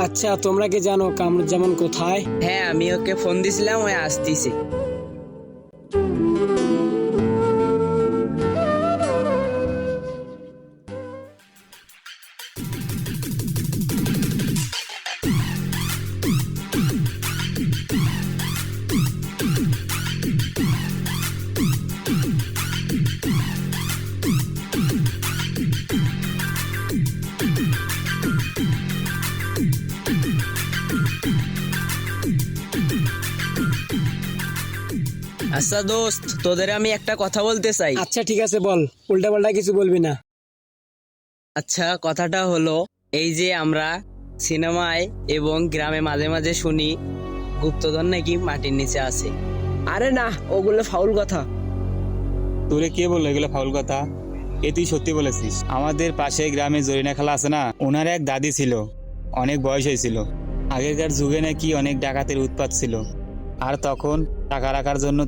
আচ্ছা, তোমরা কি জানো কামরুজ্জামান কোথায়? হ্যাঁ, আমি ওকে ফোন দিছিলাম, ওই আসতিছে। আচ্ছা দোস্ত, তোদের আমি একটা কথা বলতে চাই। আচ্ছা ঠিক আছে, বল। উল্টা পাল্টা কিছু বলবি না। আচ্ছা, কথাটা হলো এই যে আমরা সিনেমায় এবং গ্রামে মাঝে মাঝে শুনি গুপ্তধন নাকি মাটির নিচে আছে। আরে না, ওগুলো ফাউল কথা। তোরে কে বললো এগুলো ফাউল কথা? তুই সত্যি বলেছিস। আমাদের পাশে গ্রামে জরিনা খালা আছে না, ওনার এক দাদি ছিল, অনেক বয়স হয়েছিল। আগেকার যুগে নাকি অনেক ডাকাতের উৎপাত ছিল, আর তখন টাকা রাখার জন্য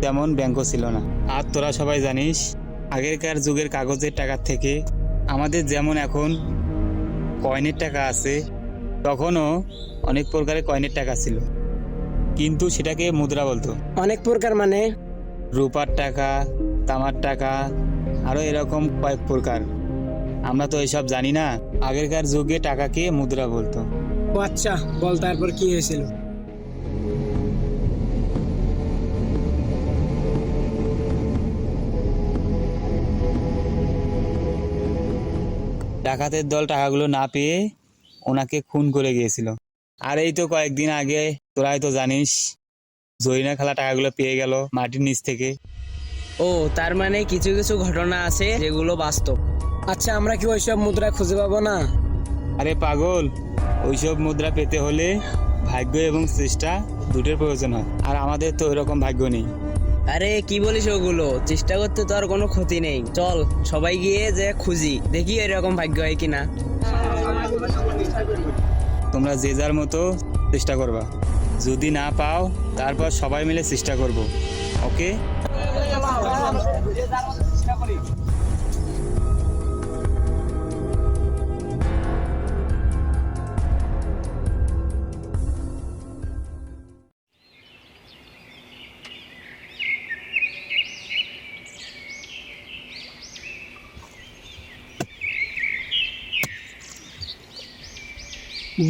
তেমন ব্যাংকও ছিল না। আর তোরা সবাই জানিস আগেকার যুগের কাগজের টাকার থেকে আমাদের যেমন এখন কয়েনের টাকা আছে, তখনও অনেক প্রকারের কয়েনের টাকা ছিল, কিন্তু সেটাকে মুদ্রা বলতো। অনেক প্রকার মানে? রূপার টাকা, তামার টাকা, আরো এরকম কয়েক প্রকার। আমরা তো এসব জানি না। আগেকার যুগে টাকাকে মুদ্রা বলতো। ও আচ্ছা, বল তারপর কি হয়েছিল? ডাকাতের দল টাকাগুলো না পেয়ে ওনাকে খুন করে গিয়েছিল। আর এই তো কয়েকদিন আগে তোরাই তো জানিস জরিনা খালা টাকাগুলো পেয়ে গেল মাটির নিচ থেকে। ও, তার মানে কিছু কিছু ঘটনা আছে যেগুলো বাস্তব। আচ্ছা, আমরা কি ওইসব মুদ্রা খুঁজে পাবো না? আরে পাগল, ওইসব মুদ্রা পেতে হলে ভাগ্য এবং চেষ্টা দুটোর প্রয়োজন হয়, আর আমাদের তো ওইরকম ভাগ্য নেই। আরে কি বলিস, ওগুলো চেষ্টা করতে তো আর কোনো ক্ষতি নেই। চল সবাই গিয়ে যে খুঁজি, দেখি এরকম ভাগ্য হয় কিনা। তোমরা যে যার মতো চেষ্টা করবা, যদি না পাও তারপর সবাই মিলে চেষ্টা করব। ওকে?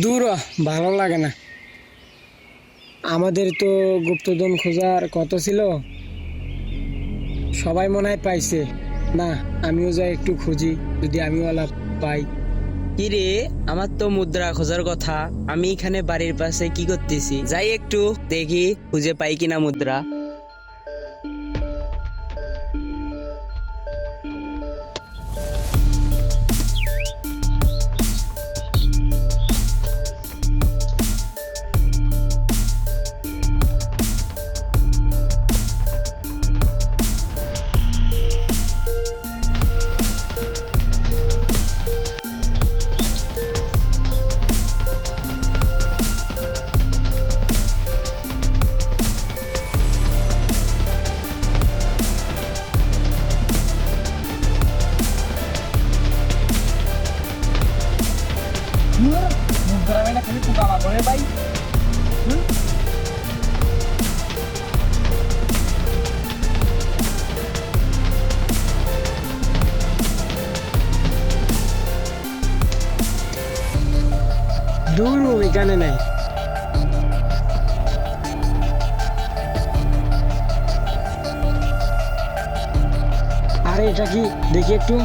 দূর হ, ভালো লাগে না। আমাদের তো গুপ্তধন খোঁজার কত ছিল, সবাই মনে হয় পাইছে। না, আমিও যাই একটু খুঁজি, যদি আমিও লাভ পাই। কি রে, আমার তো মুদ্রা খোঁজার কথা। আমি এখানে বাড়ির পাশে কি করতেছি, যাই একটু দেখি খুঁজে পাই কিনা মুদ্রা। দূর, এখানে নাই। আরে এটা কি, দেখি একটু।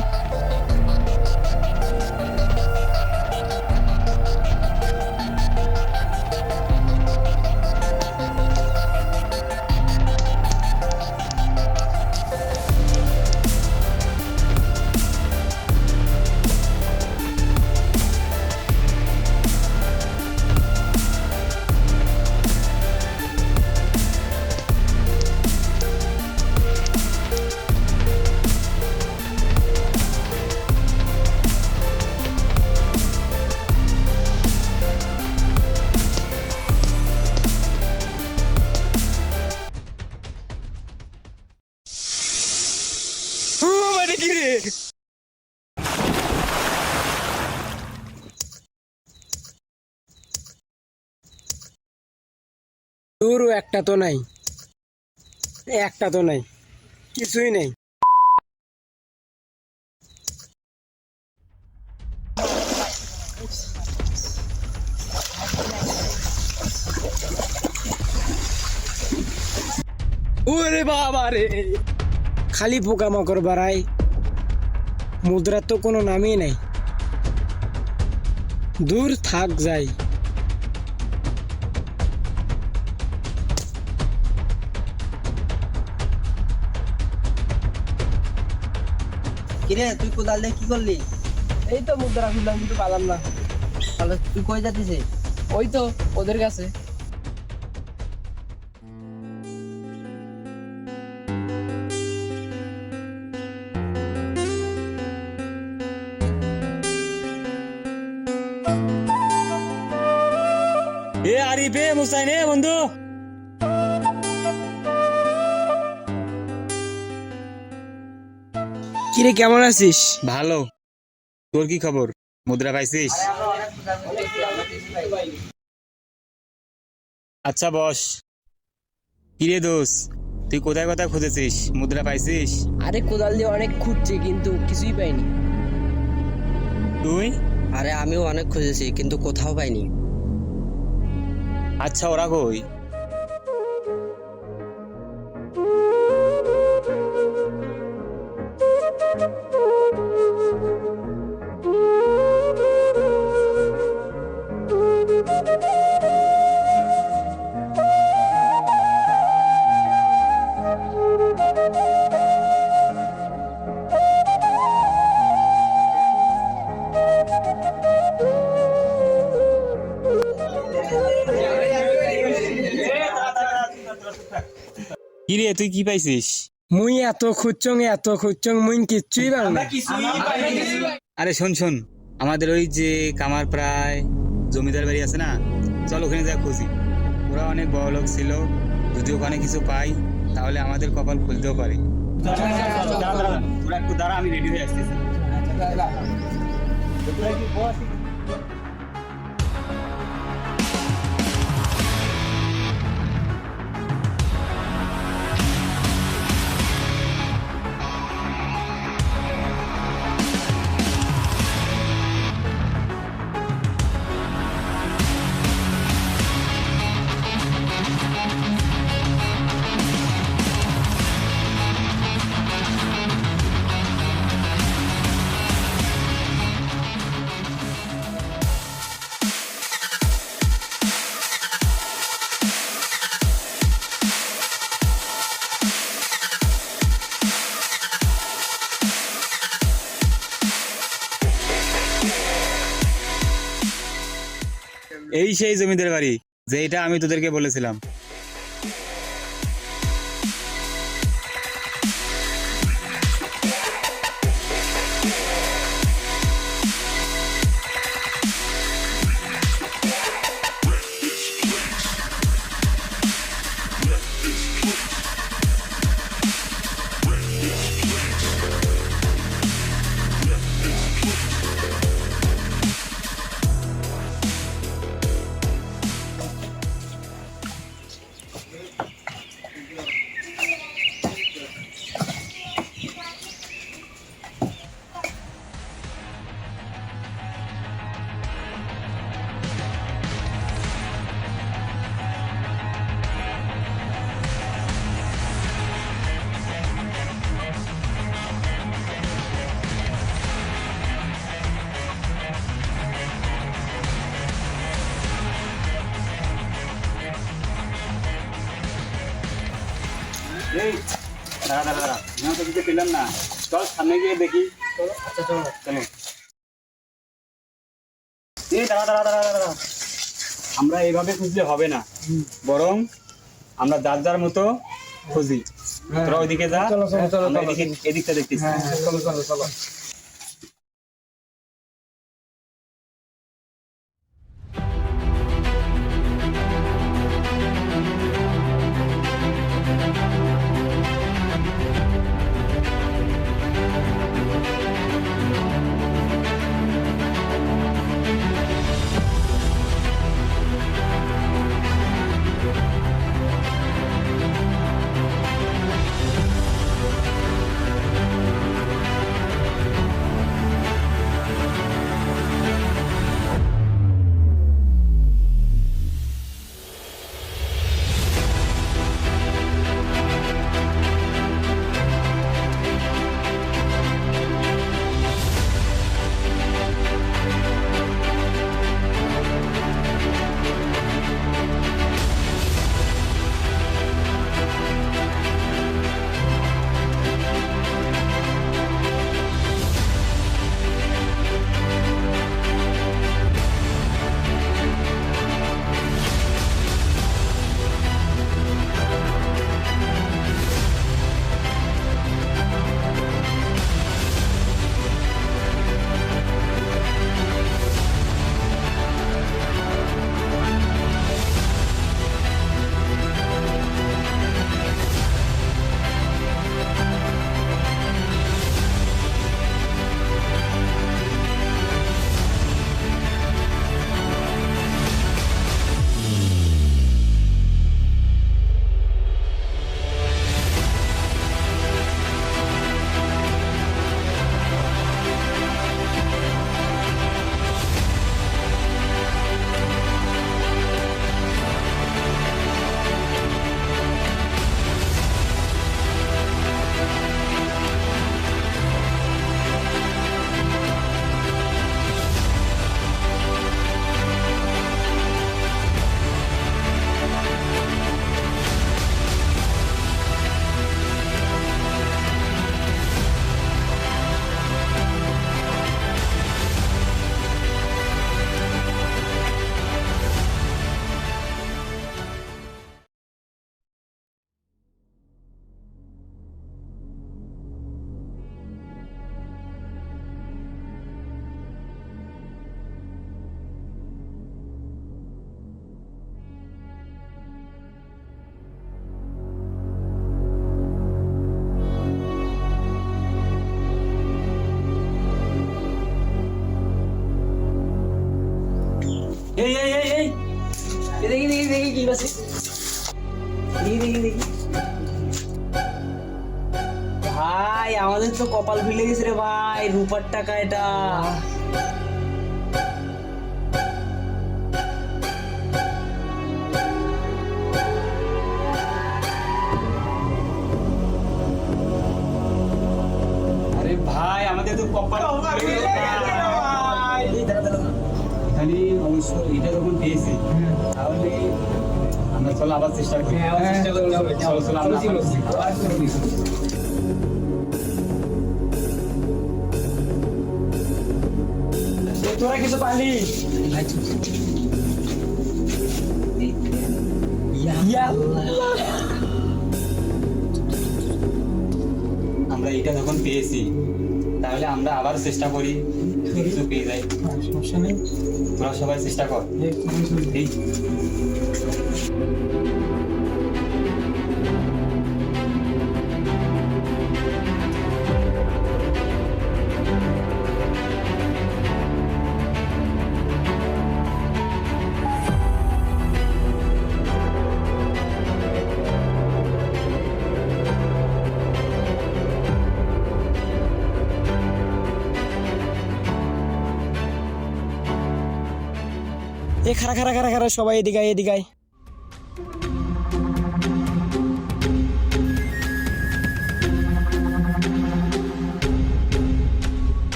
দূরও একটা তো নাই, একটা তো নাই, কিছুই নেই। ওরে বাবা রে, খালি পোকামাকড় বাড়ায়, মুদ্রার তো কোনো নামই নাই। দূর থাক যাই। কিরে তুই কোদাল দিয়ে কি করলি? এই তো মুদ্রা খুললাম, কিন্তু পালাম না। তাহলে তুই কই যাচ্ছিস? ওই তো ওদের কাছে। এ আরিফ এ মুস্তাইন এ বন্ধু, কিরে কেমন আছিস? ভালো। তোর কি খবর? মুদ্রা পাইছিস? আচ্ছা বস। কিরে দোষ, তুই কোথায় কোথায় খুঁজেছিস? মুদ্রা পাইছিস? আরে কোদাল দিয়ে অনেক খুঁজছি, কিন্তু কিছুই পাইনি। তুই? আরে আমিও অনেক খুঁজেছি কিন্তু কোথাও পাইনি। আচ্ছা ওরা কই? কিরে তুই কি পাইছিস? মুই এত খুঁজছং মুই কিচ্ছুই পাই না। আরে শোন শোন, আমাদের ওই যে কামার প্রায় জমিদার বাড়ি আছে না, চল ওখানে যা খুঁজি। ওরা অনেক বড় লোক ছিল, যদি ওখানে কিছু পাই তাহলে আমাদের কপাল খুলতেও পারে। তোরা একটু দাঁড়া, আমি রেডি হয়ে আসতেছি। এই সেই জমিদার বাড়ি, যেটা আমি তোদেরকে বলেছিলাম। এই দাঁড়া দাঁড়া দাঁড়া, আমি তো কিছু পেলাম না। চল সামনে গিয়ে দেখি। আচ্ছা চলো। চলো। এই দাঁড়া দাঁড়া দাঁড়া দাঁড়া, আমরা এইভাবে খুঁজলে হবে না, বরং আমরা যার যার মতো খুঁজি। তোরা ওইদিকে যা, চলো চলো চলো আমরা চলো। এদিকটা দেখতেছি। হ্যাঁ হ্যাঁ, চলো চলো চলো। এই এই এই এই দেখি দেখি দেখি কি আছে, দেখি দেখি দেখি। ভাই আমাদের তো কপাল খুলে গেছে রে ভাই, রূপার টাকা এটা। আরে ভাই আমাদের তো কপাল এখানে অবশ্য এটা যখন পেয়েছি তাহলে আমরা চলো আবার চেষ্টা করি। চলো চলো আমরা তোরা কিছু পালি? আমরা এটা যখন পেয়েছি তাহলে আমরা আবার চেষ্টা করি, যদি কিছু পেয়ে যাই। সমস্যা নেই। তোরা সবাই চেষ্টা কর। এই এ খারা খারা খারা খারা সবাই এদিকে আয়, এদিকে আয়।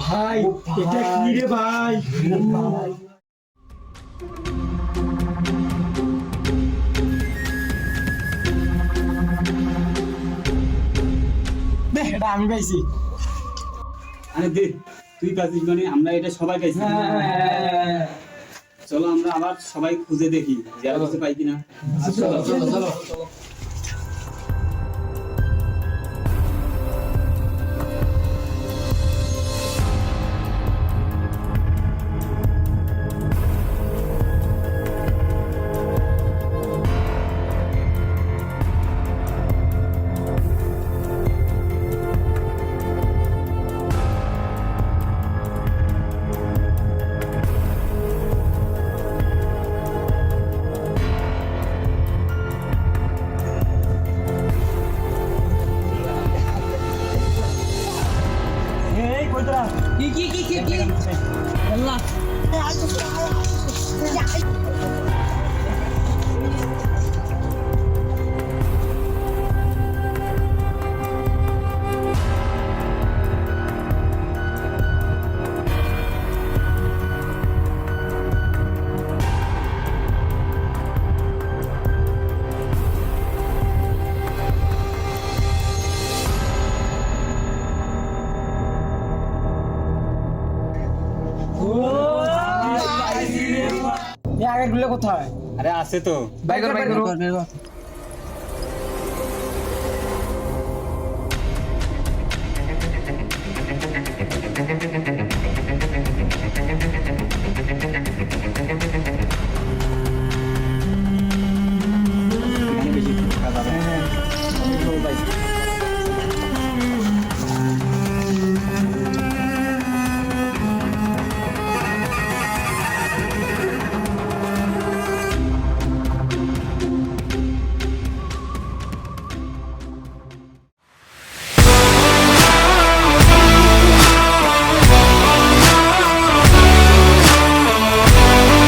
ভাই এটা কি রে ভাই? এটা আমি পাইছি। আরে দে, তুই পাচ্ছিস মানে আমরা এটা সবাই পাইছি। চলো আমরা আবার সবাই খুঁজে দেখি যে আর কিছু পাই কিনা। চলো চলো চলো। এই কইতরা কি কি কি কি কি আল্লাহ আগে গুলো কোথায়? আরে আছে তো। বাই কর বাই কর।